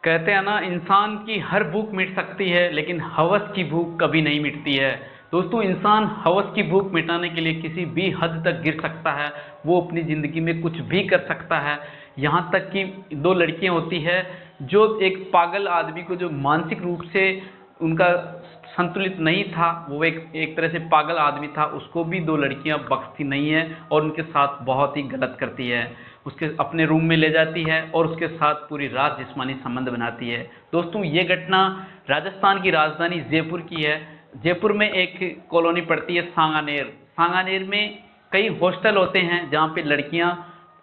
कहते हैं ना, इंसान की हर भूख मिट सकती है लेकिन हवस की भूख कभी नहीं मिटती है। दोस्तों, इंसान हवस की भूख मिटाने के लिए किसी भी हद तक गिर सकता है। वो अपनी ज़िंदगी में कुछ भी कर सकता है। यहाँ तक कि दो लड़कियाँ होती है जो एक पागल आदमी को, जो मानसिक रूप से उनका संतुलित नहीं था, वो एक एक तरह से पागल आदमी था, उसको भी दो लड़कियां बख्शती नहीं है और उनके साथ बहुत ही गलत करती है। उसके अपने रूम में ले जाती है और उसके साथ पूरी रात जिस्मानी संबंध बनाती है। दोस्तों, ये घटना राजस्थान की राजधानी जयपुर की है। जयपुर में एक कॉलोनी पड़ती है सांगानेर। सांगानेर में कई हॉस्टल होते हैं जहाँ पे लड़कियाँ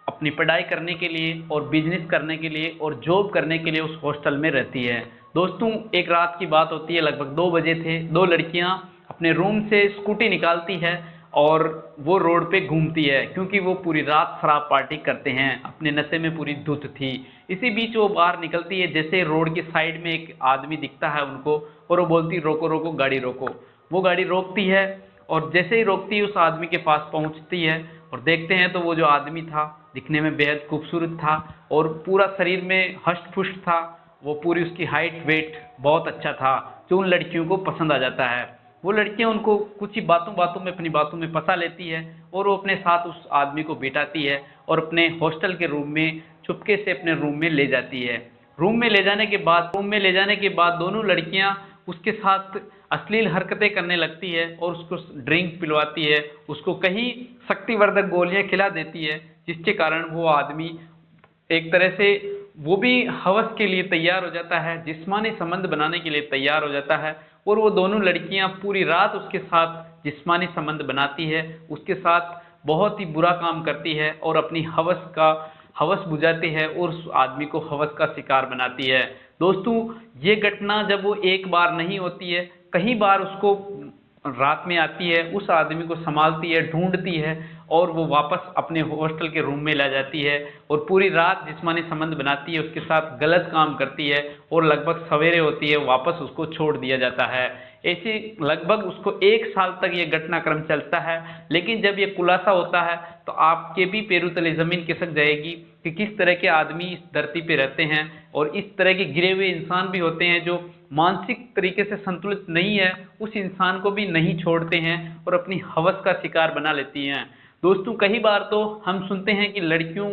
अपनी पढ़ाई करने के लिए और बिजनेस करने के लिए और जॉब करने के लिए उस हॉस्टल में रहती है। दोस्तों, एक रात की बात होती है, लगभग 2 बजे थे। दो लड़कियां अपने रूम से स्कूटी निकालती है और वो रोड पे घूमती है, क्योंकि वो पूरी रात शराब पार्टी करते हैं, अपने नशे में पूरी धुत थी। इसी बीच वो बाहर निकलती है, जैसे रोड की साइड में एक आदमी दिखता है उनको, और वो बोलती, रोको रोको, गाड़ी रोको। वो गाड़ी रोकती है और जैसे ही रोकती है उस आदमी के पास पहुंचती है और देखते हैं तो वो जो आदमी था दिखने में बेहद खूबसूरत था और पूरा शरीर में हष्ट पुष्ट था। वो पूरी उसकी हाइट वेट बहुत अच्छा था, जो उन लड़कियों को पसंद आ जाता है। वो लड़कियां उनको कुछ ही बातों बातों में, अपनी बातों में फंसा लेती है और वो अपने साथ उस आदमी को बिठाती है और अपने हॉस्टल के रूम में चुपके से अपने रूम में ले जाती है। रूम में ले जाने के बाद दोनों लड़कियां उसके साथ अश्लील हरकतें करने लगती है और उसको ड्रिंक पिलवाती है, उसको कई शक्तिवर्धक गोलियां खिला देती है, जिसके कारण वो आदमी एक तरह से वो भी हवस के लिए तैयार हो जाता है, जिस्मानी संबंध बनाने के लिए तैयार हो जाता है। और वो दोनों लड़कियां पूरी रात उसके साथ जिस्मानी संबंध बनाती है, उसके साथ बहुत ही बुरा काम करती है और अपनी हवस बुझाती है और उस आदमी को हवस का शिकार बनाती है। दोस्तों, ये घटना जब वो एक बार नहीं होती है, कई बार उसको रात में आती है, उस आदमी को संभालती है, ढूंढती है और वो वापस अपने हॉस्टल के रूम में ला जाती है और पूरी रात जिस्मानी संबंध बनाती है, उसके साथ गलत काम करती है और लगभग सवेरे होती है वापस उसको छोड़ दिया जाता है। ऐसे लगभग उसको 1 साल तक ये घटनाक्रम चलता है। लेकिन जब ये खुलासा होता है तो आपके भी पैरों तले जमीन खिसक जाएगी कि किस तरह के आदमी इस धरती पे रहते हैं और इस तरह के गिरे हुए इंसान भी होते हैं जो मानसिक तरीके से संतुलित नहीं है, उस इंसान को भी नहीं छोड़ते हैं और अपनी हवस का शिकार बना लेती हैं। दोस्तों, कई बार तो हम सुनते हैं कि लड़कियों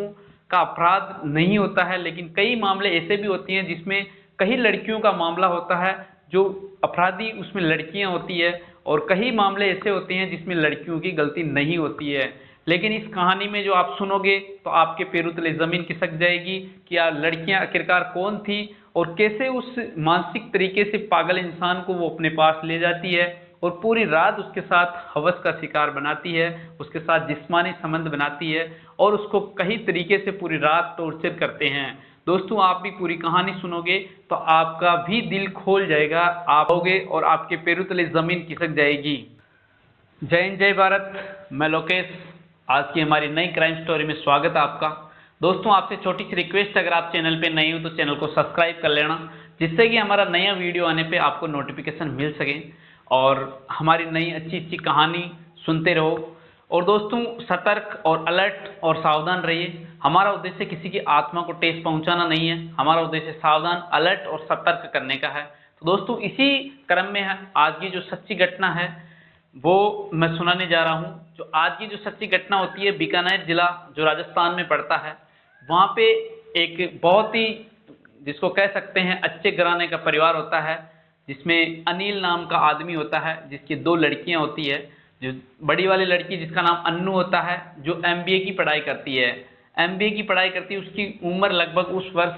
का अपराध नहीं होता है, लेकिन कई मामले ऐसे भी होते हैं जिसमें कई लड़कियों का मामला होता है, जो अपराधी उसमें लड़कियां होती है, और कई मामले ऐसे होते हैं जिसमें लड़कियों की गलती नहीं होती है। लेकिन इस कहानी में जो आप सुनोगे तो आपके पैरों तले जमीन खिसक जाएगी कि यार, लड़कियां आखिरकार कौन थी और कैसे उस मानसिक तरीके से पागल इंसान को वो अपने पास ले जाती है और पूरी रात उसके साथ हवस का शिकार बनाती है, उसके साथ जिस्मानी संबंध बनाती है और उसको कई तरीके से पूरी रात टॉर्चर करते हैं। दोस्तों, आप भी पूरी कहानी सुनोगे तो आपका भी दिल खोल जाएगा, आप होगे और आपके पैरों तले जमीन खिसक जाएगी। जय हिंद, जय भारत। मैं लोकेश, आज की हमारी नई क्राइम स्टोरी में स्वागत है आपका। दोस्तों, आपसे छोटी सी रिक्वेस्ट, अगर आप चैनल पे नए हो तो चैनल को सब्सक्राइब कर लेना, जिससे कि हमारा नया वीडियो आने पे आपको नोटिफिकेशन मिल सके और हमारी नई अच्छी अच्छी कहानी सुनते रहो। और दोस्तों, सतर्क और अलर्ट और सावधान रहिए। हमारा उद्देश्य किसी की आत्मा को ठेस पहुंचाना नहीं है, हमारा उद्देश्य सावधान, अलर्ट और सतर्क करने का है। तो दोस्तों, इसी क्रम में है आज की जो सच्ची घटना है वो मैं सुनाने जा रहा हूँ। जो आज की जो सच्ची घटना होती है, बीकानेर जिला जो राजस्थान में पड़ता है, वहाँ पे एक बहुत ही, जिसको कह सकते हैं, अच्छे घराने का परिवार होता है, जिसमें अनिल नाम का आदमी होता है, जिसकी 2 लड़कियां होती है। जो बड़ी वाली लड़की, जिसका नाम अन्नू होता है, जो एमबीए की पढ़ाई करती है, उसकी उम्र लगभग उस वर्ष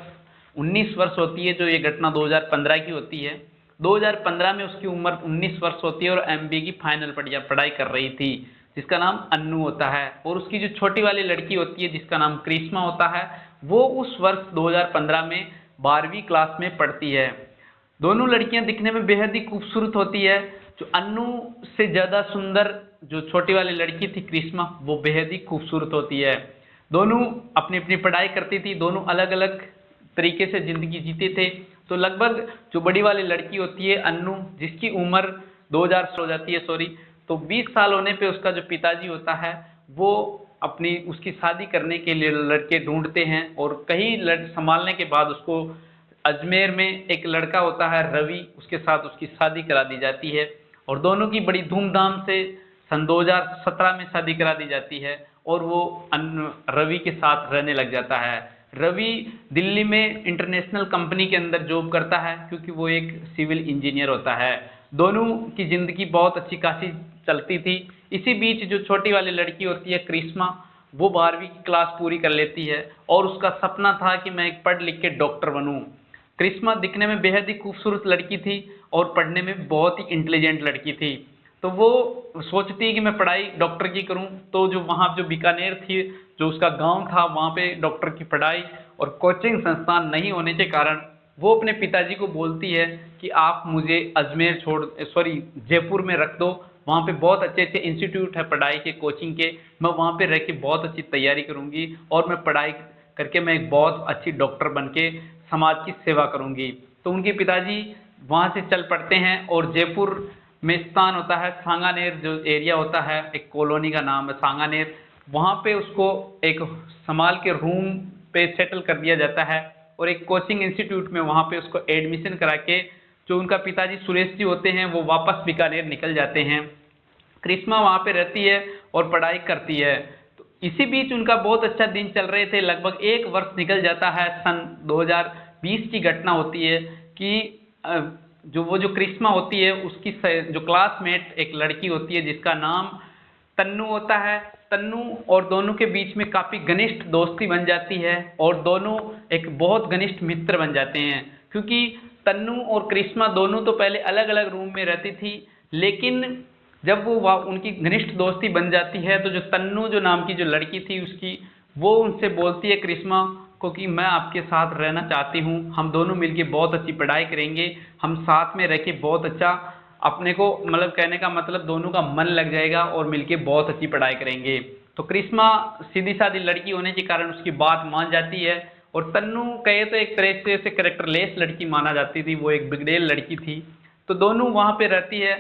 19 वर्ष होती है। जो ये घटना 2015 की होती है। 2015 में उसकी उम्र 19 वर्ष होती है और एमबीए की फाइनल पढ़ाई कर रही थी, जिसका नाम अन्नू होता है। और उसकी जो छोटी वाली लड़की होती है, जिसका नाम करिश्मा होता है, वो उस वर्ष 2015 में 12वीं क्लास में पढ़ती है। दोनों लड़कियां दिखने में बेहद ही खूबसूरत होती है। जो अन्नू से ज़्यादा सुंदर जो छोटी वाली लड़की थी करिश्मा, वो बेहद ही खूबसूरत होती है। दोनों अपनी अपनी पढ़ाई करती थी, दोनों अलग अलग तरीके से ज़िंदगी जीते थे। तो लगभग जो बड़ी वाली लड़की होती है अन्नू, जिसकी उम्र 2000 हो जाती है, सॉरी, तो 20 साल होने पे उसका जो पिताजी होता है वो अपनी उसकी शादी करने के लिए लड़के ढूंढते हैं और कई संभालने के बाद उसको अजमेर में एक लड़का होता है रवि, उसके साथ उसकी शादी करा दी जाती है और दोनों की बड़ी धूमधाम से सन 2017 में शादी करा दी जाती है और वो रवि के साथ रहने लग जाता है। रवि दिल्ली में इंटरनेशनल कंपनी के अंदर जॉब करता है क्योंकि वो एक सिविल इंजीनियर होता है। दोनों की ज़िंदगी बहुत अच्छी खासी चलती थी। इसी बीच जो छोटी वाली लड़की होती है करिश्मा, वो 12वीं की क्लास पूरी कर लेती है और उसका सपना था कि मैं एक पढ़ लिख के डॉक्टर बनूं। करिश्मा दिखने में बेहद ही खूबसूरत लड़की थी और पढ़ने में बहुत ही इंटेलिजेंट लड़की थी। तो वो सोचती है कि मैं पढ़ाई डॉक्टर की करूं। तो जो वहाँ जो बीकानेर थी, जो उसका गांव था, वहाँ पे डॉक्टर की पढ़ाई और कोचिंग संस्थान नहीं होने के कारण वो अपने पिताजी को बोलती है कि आप मुझे अजमेर जयपुर में रख दो, वहाँ पे बहुत अच्छे अच्छे इंस्टीट्यूट है पढ़ाई के, कोचिंग के, मैं वहाँ पे रह के बहुत अच्छी तैयारी करूँगी और मैं पढ़ाई करके मैं एक बहुत अच्छी डॉक्टर बन के समाज की सेवा करूँगी। तो उनके पिताजी वहाँ से चल पड़ते हैं और जयपुर में स्थान होता है सांगानेर, जो एरिया होता है, एक कॉलोनी का नाम है सांगानेर, वहाँ पे उसको एक संभाल के रूम पे सेटल कर दिया जाता है और एक कोचिंग इंस्टीट्यूट में वहाँ पे उसको एडमिशन करा के जो उनका पिताजी सुरेश जी होते हैं वो वापस बीकानेर निकल जाते हैं। करिश्मा वहाँ पे रहती है और पढ़ाई करती है। तो इसी बीच उनका बहुत अच्छा दिन चल रहे थे। लगभग 1 वर्ष निकल जाता है। सन 2020 की घटना होती है कि जो करिश्मा होती है उसकी जो क्लासमेट एक लड़की होती है जिसका नाम तन्नू होता है। तन्नू और दोनों के बीच में काफ़ी घनिष्ठ दोस्ती बन जाती है और दोनों एक बहुत घनिष्ठ मित्र बन जाते हैं, क्योंकि तन्नू और करिश्मा दोनों तो पहले अलग अलग रूम में रहती थी, लेकिन जब वो उनकी घनिष्ठ दोस्ती बन जाती है तो जो तन्नू जो नाम की जो लड़की थी उसकी, वो उनसे बोलती है करिश्मा को कि मैं आपके साथ रहना चाहती हूँ, हम दोनों मिलके बहुत अच्छी पढ़ाई करेंगे, हम साथ में रह के बहुत अच्छा अपने को, मतलब कहने का मतलब दोनों का मन लग जाएगा और मिलके बहुत अच्छी पढ़ाई करेंगे। तो करिश्मा सीधी सादी लड़की होने के कारण उसकी बात मान जाती है और तन्नू कहे तो एक तरह से कैरेक्टरलेस लड़की माना जाती थी, वो एक बिगड़ेल लड़की थी। तो दोनों वहाँ पे रहती है।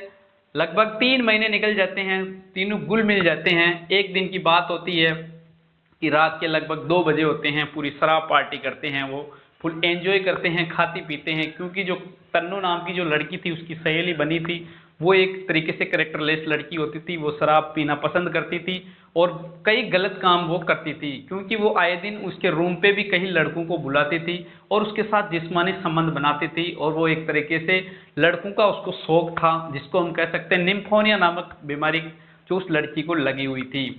लगभग 3 महीने निकल जाते हैं, तीनों घुल मिल जाते हैं। एक दिन की बात होती है कि रात के लगभग 2 बजे होते हैं, पूरी शराब पार्टी करते हैं, वो फुल एंजॉय करते हैं, खाती पीते हैं, क्योंकि जो तन्नू नाम की जो लड़की थी उसकी सहेली बनी थी, वो एक तरीके से कैरेक्टरलेस लड़की होती थी, वो शराब पीना पसंद करती थी और कई गलत काम वो करती थी, क्योंकि वो आए दिन उसके रूम पे भी कई लड़कों को बुलाती थी और उसके साथ जिस्मानी संबंध बनाती थी और वो एक तरीके से लड़कों का उसको शौक था, जिसको हम कह सकते हैं निम्फोनिया नामक बीमारी जो उस लड़की को लगी हुई थी।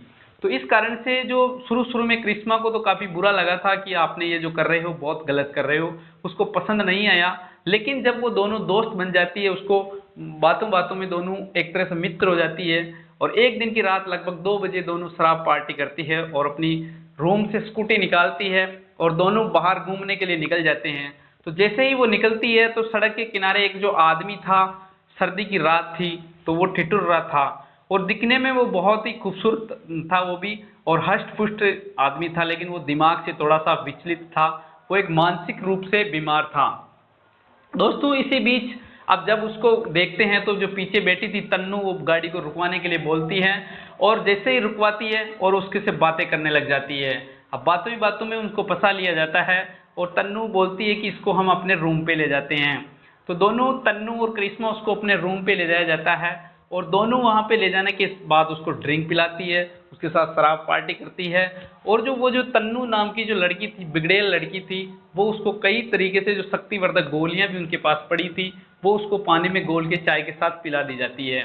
तो इस कारण से जो शुरू में करिश्मा को तो काफ़ी बुरा लगा था कि आपने ये जो कर रहे हो बहुत गलत कर रहे हो, उसको पसंद नहीं आया। लेकिन जब वो दोनों दोस्त बन जाती है, उसको बातों बातों में दोनों एक तरह से मित्र हो जाती है और एक दिन की रात लगभग 2 बजे दोनों शराब पार्टी करती है और अपनी रूम से स्कूटी निकालती है और दोनों बाहर घूमने के लिए निकल जाते हैं। तो जैसे ही वो निकलती है तो सड़क के किनारे एक जो आदमी था, सर्दी की रात थी तो वो ठिठुर रहा था और दिखने में वो बहुत ही खूबसूरत था वो भी, और हष्ट पुष्ट आदमी था, लेकिन वो दिमाग से थोड़ा सा विचलित था, वो एक मानसिक रूप से बीमार था। दोस्तों इसी बीच अब जब उसको देखते हैं तो जो पीछे बैठी थी तन्नू, वो गाड़ी को रुकवाने के लिए बोलती है और जैसे ही रुकवाती है और उसके से बातें करने लग जाती है। अब बातों ही बातों में उनको फंसा लिया जाता है और तन्नू बोलती है कि इसको हम अपने रूम पे ले जाते हैं। तो दोनों तन्नू और करिश्मा उसको अपने रूम पे ले जाया जाता है और दोनों वहाँ पे ले जाने के बाद उसको ड्रिंक पिलाती है, उसके साथ शराब पार्टी करती है और वो जो तन्नू नाम की जो लड़की थी, बिगड़ेल लड़की थी, वो उसको कई तरीके से जो शक्तिवर्धक गोलियां भी उनके पास पड़ी थी, वो उसको पानी में घोल के चाय के साथ पिला दी जाती है।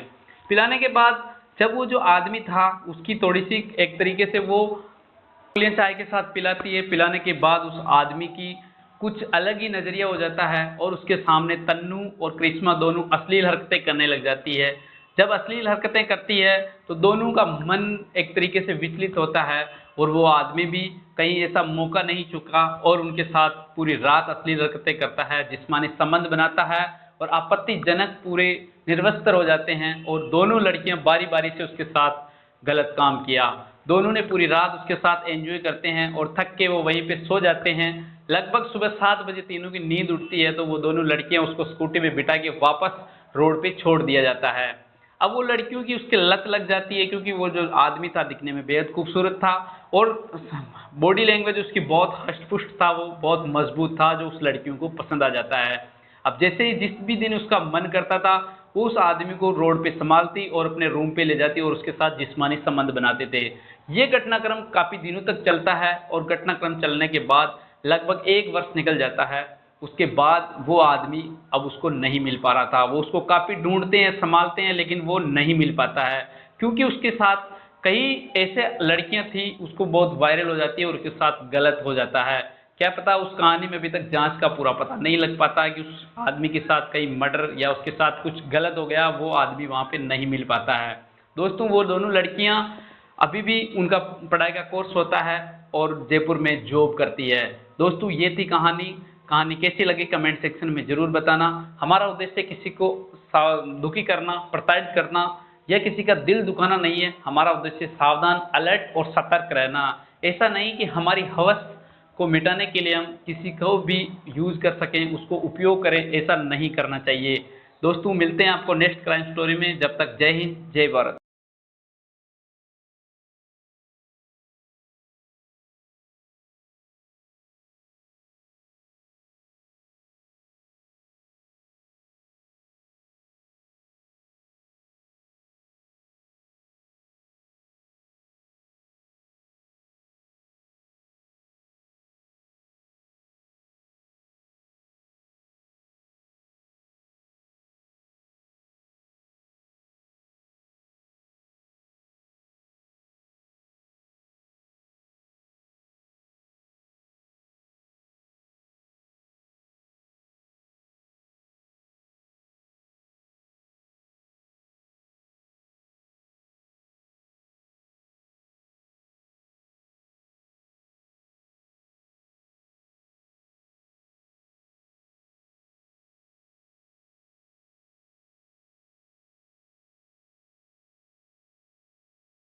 पिलाने के बाद जब वो जो आदमी था उसकी थोड़ी सी एक तरीके से वो गोलियां चाय के साथ पिलाती है, पिलाने के बाद उस आदमी की कुछ अलग ही नज़रिया हो जाता है और उसके सामने तन्नू और करिश्मा दोनों अश्लील हरकतें करने लग जाती है। जब अश्लील हरकतें करती है तो दोनों का मन एक तरीके से विचलित होता है और वो आदमी भी कहीं ऐसा मौका नहीं चुका और उनके साथ पूरी रात अश्लील हरकतें करता है, जिस्मानी संबंध बनाता है और आपत्तिजनक पूरे निर्वस्त्र हो जाते हैं और दोनों लड़कियां बारी बारी से उसके साथ गलत काम किया। दोनों ने पूरी रात उसके साथ एंजॉय करते हैं और थक के वो वहीं पे सो जाते हैं। लगभग सुबह 7 बजे तीनों की नींद उठती है तो वो दोनों लड़कियां उसको स्कूटी में बिठा के वापस रोड पे छोड़ दिया जाता है। अब वो लड़कियों की उसके लत लग जाती है, क्योंकि वो जो आदमी था दिखने में बेहद खूबसूरत था और बॉडी लैंग्वेज उसकी बहुत हष्ट-पुष्ट था, वो बहुत मजबूत था, जो उस लड़कियों को पसंद आ जाता है। अब जैसे ही जिस भी दिन उसका मन करता था, वो उस आदमी को रोड पे संभालती और अपने रूम पे ले जाती और उसके साथ जिस्मानी संबंध बनाते थे। ये घटनाक्रम काफ़ी दिनों तक चलता है और घटनाक्रम चलने के बाद लगभग 1 वर्ष निकल जाता है। उसके बाद वो आदमी अब उसको नहीं मिल पा रहा था। वो उसको काफ़ी ढूँढते हैं, संभालते हैं, लेकिन वो नहीं मिल पाता है, क्योंकि उसके साथ कई ऐसे लड़कियाँ थी, उसको बहुत वायरल हो जाती है और उसके साथ गलत हो जाता है। क्या पता उस कहानी में अभी तक जाँच का पूरा पता नहीं लग पाता है कि उस आदमी के साथ कहीं मर्डर या उसके साथ कुछ गलत हो गया, वो आदमी वहाँ पे नहीं मिल पाता है। दोस्तों वो दोनों लड़कियाँ अभी भी उनका पढ़ाई का कोर्स होता है और जयपुर में जॉब करती है। दोस्तों ये थी कहानी। कहानी कैसी लगी कमेंट सेक्शन में ज़रूर बताना। हमारा उद्देश्य किसी को दुखी करना, प्रताड़ित करना या किसी का दिल दुखाना नहीं है। हमारा उद्देश्य सावधान, अलर्ट और सतर्क रहना। ऐसा नहीं कि हमारी हवस को मिटाने के लिए हम किसी को भी यूज़ कर सकें, उसको उपयोग करें, ऐसा नहीं करना चाहिए। दोस्तों मिलते हैं आपको नेक्स्ट क्राइम स्टोरी में। जब तक जय हिंद, जय भारत।